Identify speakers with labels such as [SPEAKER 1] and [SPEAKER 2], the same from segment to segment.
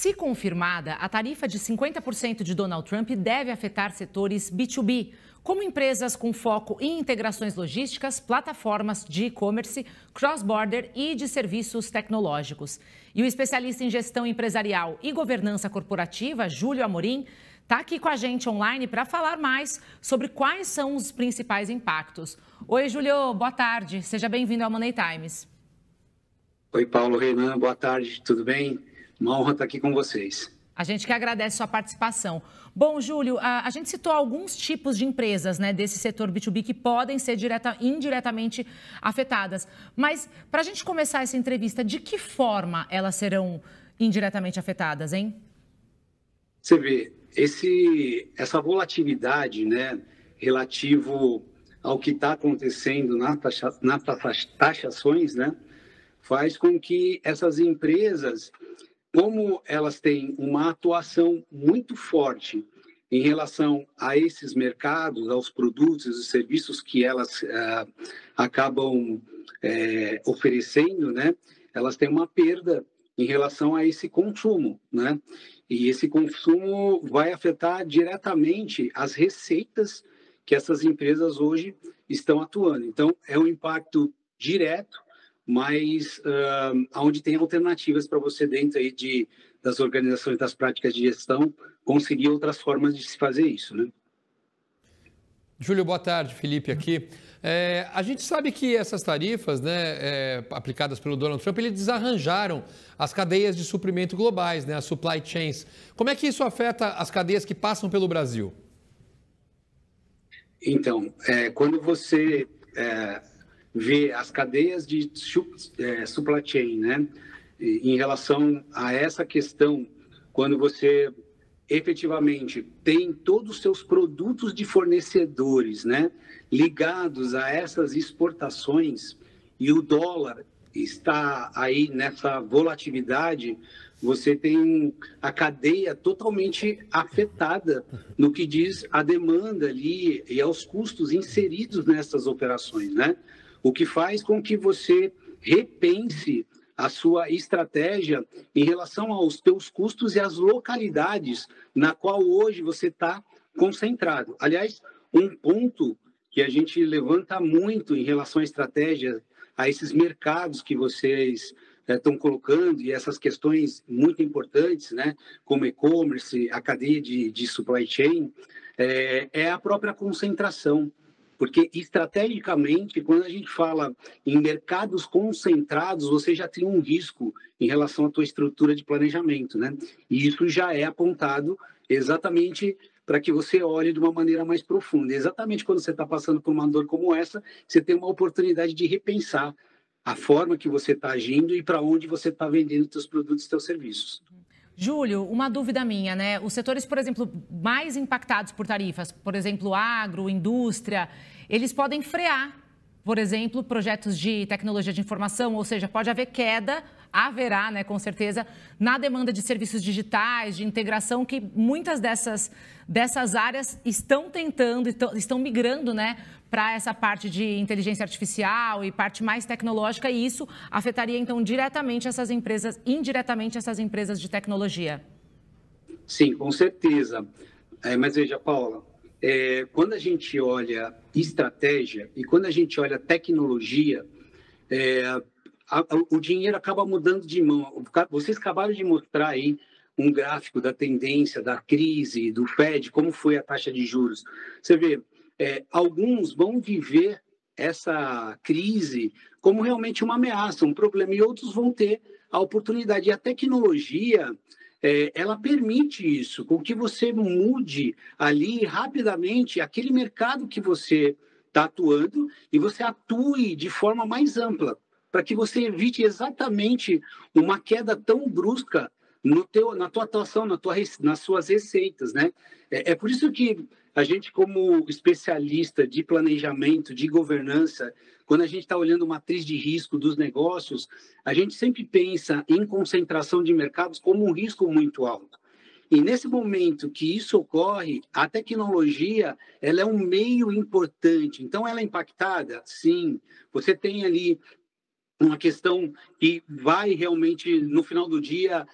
[SPEAKER 1] Se confirmada, a tarifa de 50% de Donald Trump deve afetar setores B2B, como empresas com foco em integrações logísticas, plataformas de e-commerce, cross-border e de serviços tecnológicos. E o especialista em gestão empresarial e governança corporativa, Júlio Amorim, está aqui com a gente online para falar mais sobre quais são os principais impactos. Oi, Júlio, boa tarde. Seja bem-vindo ao Money Times.
[SPEAKER 2] Oi, Paulo, Renan, boa tarde, tudo bem? Uma honra estar aqui com vocês.
[SPEAKER 1] A gente que agradece sua participação. Bom, Júlio, a gente citou alguns tipos de empresas, né, desse setor B2B que podem ser indiretamente afetadas. Mas, para a gente começar essa entrevista, de que forma elas serão indiretamente afetadas, hein?
[SPEAKER 2] Você vê, essa volatilidade, né, relativo ao que está acontecendo nas taxações, né, faz com que essas empresas, como elas têm uma atuação muito forte em relação a esses mercados, aos produtos e serviços que elas acabam oferecendo, né? Elas têm uma perda em relação a esse consumo, né? E esse consumo vai afetar diretamente as receitas que essas empresas hoje estão atuando. Então, é um impacto direto, mas onde tem alternativas para você dentro aí das organizações, das práticas de gestão, conseguir outras formas de se fazer isso, né?
[SPEAKER 3] Júlio, boa tarde. Felipe aqui. A gente sabe que essas tarifas, né, aplicadas pelo Donald Trump, eles desarranjaram as cadeias de suprimento globais, né, as supply chains. Como é que isso afeta as cadeias que passam pelo Brasil?
[SPEAKER 2] Então, quando você vê as cadeias de supply chain, né, em relação a essa questão, quando você efetivamente tem todos os seus produtos de fornecedores, né, ligados a essas exportações e o dólar está aí nessa volatilidade, você tem a cadeia totalmente afetada no que diz a demanda ali e aos custos inseridos nessas operações, né? O que faz com que você repense a sua estratégia em relação aos teus custos e às localidades na qual hoje você está concentrado. Aliás, um ponto que a gente levanta muito em relação à estratégia, a esses mercados que vocês estão colocando e essas questões muito importantes, né, como e-commerce, a cadeia de supply chain, é a própria concentração. Porque, estrategicamente, quando a gente fala em mercados concentrados, você já tem um risco em relação à tua estrutura de planejamento, né? E isso já é apontado exatamente para que você olhe de uma maneira mais profunda. Exatamente quando você está passando por uma dor como essa, você tem uma oportunidade de repensar a forma que você está agindo e para onde você está vendendo seus produtos e seus serviços.
[SPEAKER 1] Júlio, uma dúvida minha, né? Os setores, por exemplo, mais impactados por tarifas, por exemplo, agro, indústria, eles podem frear, por exemplo, projetos de tecnologia de informação, ou seja, pode haver queda, haverá, né, com certeza, na demanda de serviços digitais, de integração, que muitas dessas áreas estão tentando, estão migrando, né, para essa parte de inteligência artificial e parte mais tecnológica, e isso afetaria, então, diretamente essas empresas, indiretamente essas empresas de tecnologia.
[SPEAKER 2] Sim, com certeza. Mas veja, Paula, quando a gente olha estratégia e quando a gente olha tecnologia, o dinheiro acaba mudando de mão. Vocês acabaram de mostrar aí um gráfico da tendência, da crise, do Fed, como foi a taxa de juros. Você vê, alguns vão viver essa crise como realmente uma ameaça, um problema, e outros vão ter a oportunidade. E a tecnologia, ela permite isso, com que você mude ali rapidamente aquele mercado que você está atuando e você atue de forma mais ampla, para que você evite exatamente uma queda tão brusca na tua atuação, nas suas receitas, né? É por isso que a gente, como especialista de planejamento, de governança, quando a gente está olhando matriz de risco dos negócios, a gente sempre pensa em concentração de mercados como um risco muito alto. E nesse momento que isso ocorre, a tecnologia, ela é um meio importante. Então, ela é impactada? Sim. Você tem ali uma questão que vai realmente, no final do dia,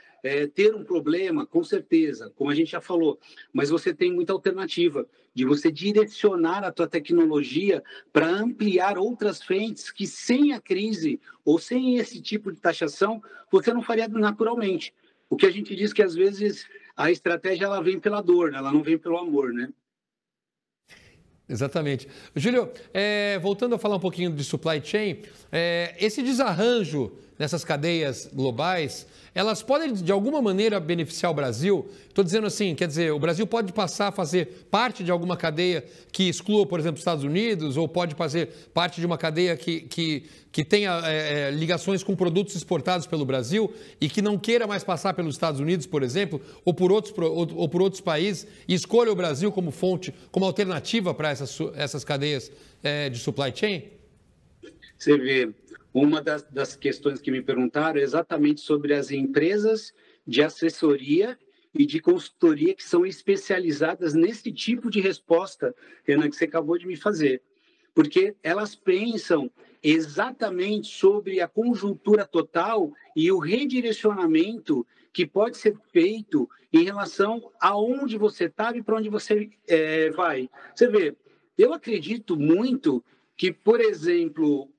[SPEAKER 2] ter um problema, com certeza, como a gente já falou, mas você tem muita alternativa de você direcionar a tua tecnologia para ampliar outras frentes que sem a crise ou sem esse tipo de taxação, você não faria naturalmente. O que a gente diz que, às vezes, a estratégia ela vem pela dor, né? Ela não vem pelo amor, né?
[SPEAKER 3] Exatamente. Júlio, voltando a falar um pouquinho de supply chain, esse desarranjo nessas cadeias globais, elas podem, de alguma maneira, beneficiar o Brasil? Estou dizendo assim, quer dizer, o Brasil pode passar a fazer parte de alguma cadeia que exclua, por exemplo, os Estados Unidos, ou pode fazer parte de uma cadeia que tenha ligações com produtos exportados pelo Brasil e que não queira mais passar pelos Estados Unidos, por exemplo, ou por outros países, e escolha o Brasil como fonte, como alternativa para essas cadeias de supply chain?
[SPEAKER 2] Você vê, uma das questões que me perguntaram é exatamente sobre as empresas de assessoria e de consultoria que são especializadas nesse tipo de resposta, Renan, que você acabou de me fazer. Porque elas pensam exatamente sobre a conjuntura total e o redirecionamento que pode ser feito em relação aonde você está e para onde você vai. Você vê, eu acredito muito que, por exemplo,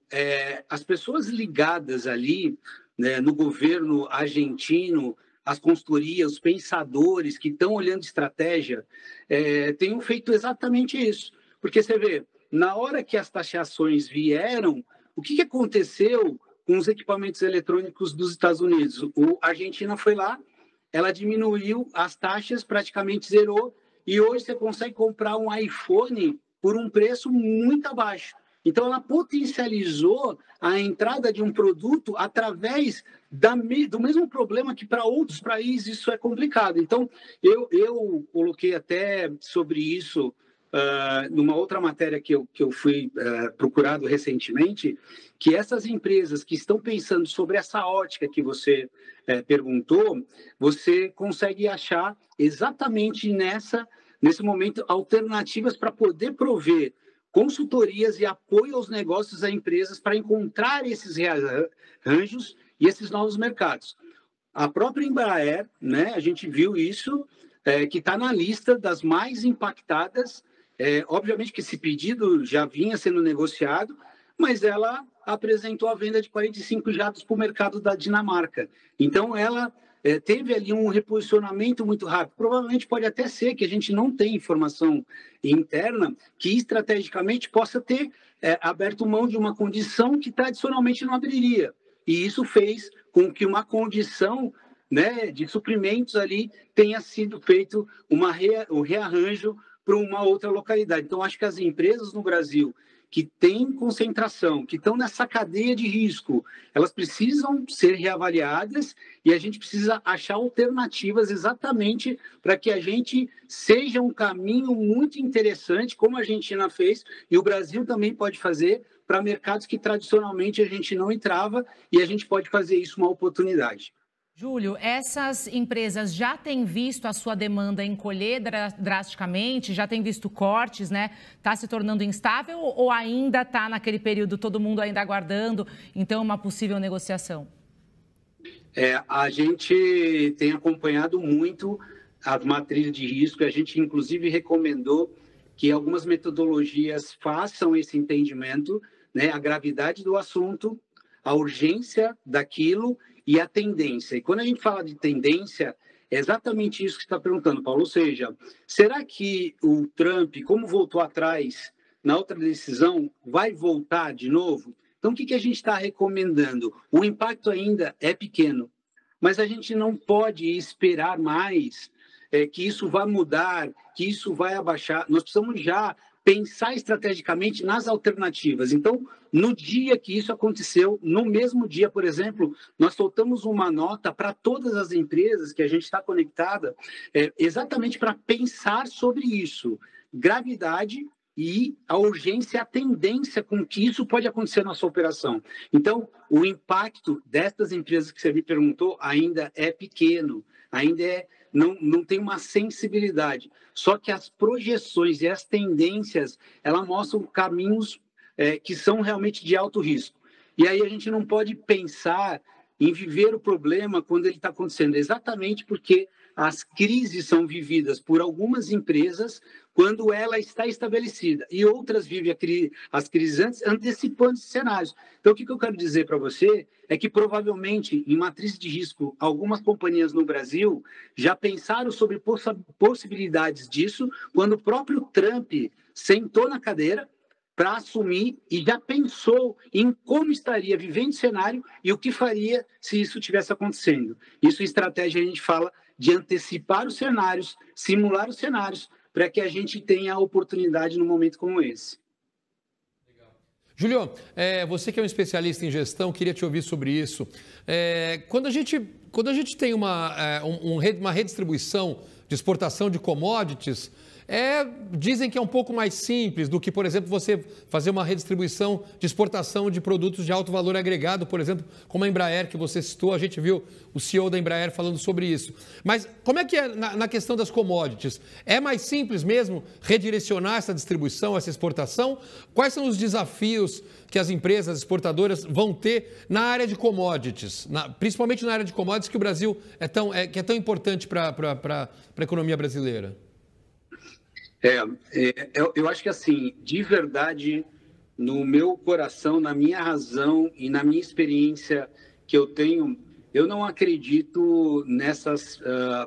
[SPEAKER 2] as pessoas ligadas ali, né, no governo argentino, as consultorias, os pensadores que estão olhando estratégia, tenham feito exatamente isso. Porque você vê, na hora que as taxações vieram, o que aconteceu com os equipamentos eletrônicos dos Estados Unidos? A Argentina foi lá, ela diminuiu as taxas, praticamente zerou, e hoje você consegue comprar um iPhone por um preço muito abaixo. Então, ela potencializou a entrada de um produto através do mesmo problema que para outros países isso é complicado. Então, eu coloquei até sobre isso numa outra matéria que eu fui procurado recentemente, que essas empresas que estão pensando sobre essa ótica que você perguntou, você consegue achar exatamente nesse momento alternativas para poder prover consultorias e apoio aos negócios a empresas para encontrar esses rearranjos e esses novos mercados. A própria Embraer, né, a gente viu isso, que está na lista das mais impactadas. Obviamente que esse pedido já vinha sendo negociado, mas ela apresentou a venda de 45 jatos para o mercado da Dinamarca. Então, ela teve ali um reposicionamento muito rápido. Provavelmente pode até ser que a gente não tenha informação interna que estrategicamente possa ter aberto mão de uma condição que tradicionalmente não abriria. E isso fez com que uma condição, né, de suprimentos ali tenha sido feito um rearranjo para uma outra localidade. Então, acho que as empresas no Brasil que têm concentração, que estão nessa cadeia de risco, elas precisam ser reavaliadas e a gente precisa achar alternativas exatamente para que a gente seja um caminho muito interessante, como a Argentina fez, e o Brasil também pode fazer para mercados que tradicionalmente a gente não entrava, e a gente pode fazer isso uma oportunidade.
[SPEAKER 1] Júlio, essas empresas já têm visto a sua demanda encolher drasticamente, já têm visto cortes, né? Está se tornando instável ou ainda está naquele período todo mundo ainda aguardando, então, uma possível negociação?
[SPEAKER 2] A gente tem acompanhado muito as matrizes de risco, a gente inclusive recomendou que algumas metodologias façam esse entendimento, né? A gravidade do assunto, a urgência daquilo e a tendência. E quando a gente fala de tendência, é exatamente isso que você está perguntando, Paulo. Ou seja, será que o Trump, como voltou atrás na outra decisão, vai voltar de novo? Então, o que a gente está recomendando? O impacto ainda é pequeno, mas a gente não pode esperar mais que isso vai mudar, que isso vai abaixar. Nós precisamos já pensar estrategicamente nas alternativas. Então, no dia que isso aconteceu, no mesmo dia, por exemplo, nós soltamos uma nota para todas as empresas que a gente está conectada, exatamente para pensar sobre isso. Gravidade e a urgência, a tendência com que isso pode acontecer na sua operação. Então, o impacto dessas empresas que você me perguntou ainda é pequeno, ainda não tem uma sensibilidade. Só que as projeções e as tendências, elas mostram caminhos que são realmente de alto risco. E aí a gente não pode pensar em viver o problema quando ele está acontecendo, exatamente porque as crises são vividas por algumas empresas quando ela está estabelecida e outras vivem as crises antes, antecipando esses cenários. Então, o que eu quero dizer para você é que, provavelmente, em matriz de risco, algumas companhias no Brasil já pensaram sobre possibilidades disso quando o próprio Trump sentou na cadeira para assumir e já pensou em como estaria vivendo o cenário e o que faria se isso estivesse acontecendo. Isso em estratégia a gente fala de antecipar os cenários, simular os cenários, para que a gente tenha a oportunidade num momento como esse.
[SPEAKER 3] Júlio, você que é um especialista em gestão, queria te ouvir sobre isso. Quando a gente tem uma redistribuição de exportação de commodities, dizem que é um pouco mais simples do que, por exemplo, você fazer uma redistribuição de exportação de produtos de alto valor agregado, por exemplo, como a Embraer, que você citou, a gente viu o CEO da Embraer falando sobre isso. Mas como é que é na questão das commodities? É mais simples mesmo redirecionar essa distribuição, essa exportação? Quais são os desafios que as empresas exportadoras vão ter na área de commodities, principalmente na área de commodities que o Brasil que é tão importante para a economia brasileira?
[SPEAKER 2] Eu acho que, assim, de verdade, no meu coração, na minha razão e na minha experiência que eu tenho, eu não acredito nessas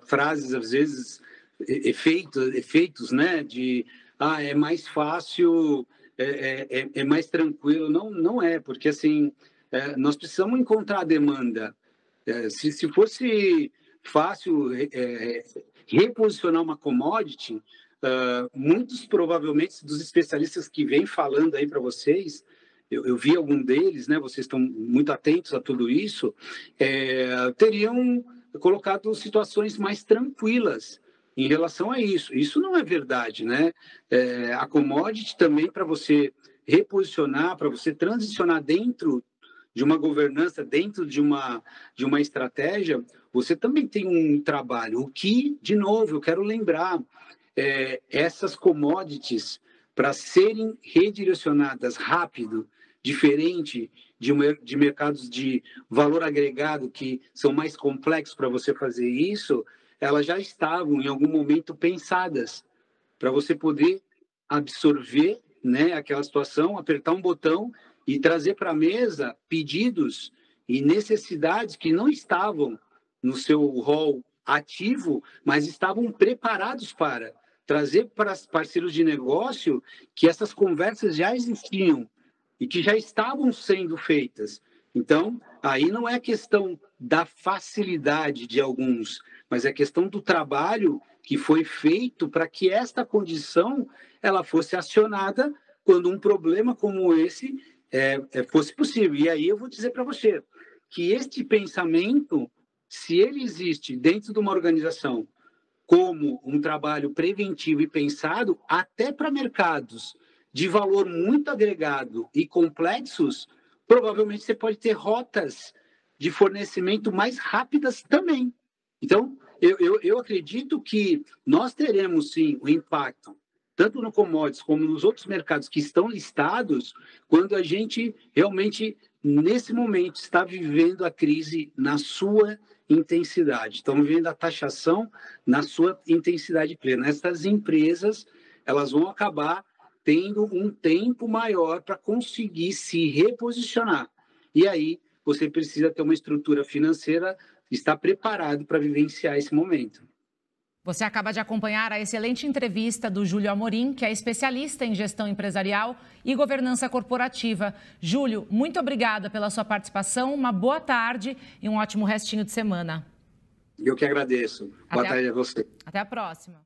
[SPEAKER 2] frases, às vezes, efeitos, né, de, é mais fácil, é mais tranquilo. Não é, porque, assim, nós precisamos encontrar a demanda. Se fosse fácil reposicionar uma commodity, muitos, provavelmente, dos especialistas que vêm falando aí para vocês, eu vi algum deles, né? Vocês estão muito atentos a tudo isso, teriam colocado situações mais tranquilas em relação a isso. Isso não é verdade, né? A commodity também, para você reposicionar, para você transicionar dentro de uma governança, dentro de uma estratégia, você também tem um trabalho. O que, de novo, eu quero lembrar, essas commodities, para serem redirecionadas rápido, diferente de mercados de valor agregado, que são mais complexos para você fazer isso, elas já estavam, em algum momento, pensadas para você poder absorver, né, aquela situação, apertar um botão e trazer para a mesa pedidos e necessidades que não estavam no seu rol ativo, mas estavam preparados para trazer para parceiros de negócio que essas conversas já existiam e que já estavam sendo feitas. Então, aí não é questão da facilidade de alguns, mas é questão do trabalho que foi feito para que esta condição ela fosse acionada quando um problema como esse fosse possível. E aí eu vou dizer para você que este pensamento, se ele existe dentro de uma organização como um trabalho preventivo e pensado, até para mercados de valor muito agregado e complexos, provavelmente você pode ter rotas de fornecimento mais rápidas também. Então, eu acredito que nós teremos, sim, o impacto, tanto no commodities como nos outros mercados que estão listados, quando a gente realmente, nesse momento, está vivendo a crise na sua intensidade. Estamos vendo a taxação na sua intensidade plena. Essas empresas, elas vão acabar tendo um tempo maior para conseguir se reposicionar. E aí, você precisa ter uma estrutura financeira, estar preparado para vivenciar esse momento.
[SPEAKER 1] Você acaba de acompanhar a excelente entrevista do Júlio Amorim, que é especialista em gestão empresarial e governança corporativa. Júlio, muito obrigada pela sua participação, uma boa tarde e um ótimo restinho de semana.
[SPEAKER 2] Eu que agradeço. Boa tarde a você.
[SPEAKER 1] Até a próxima.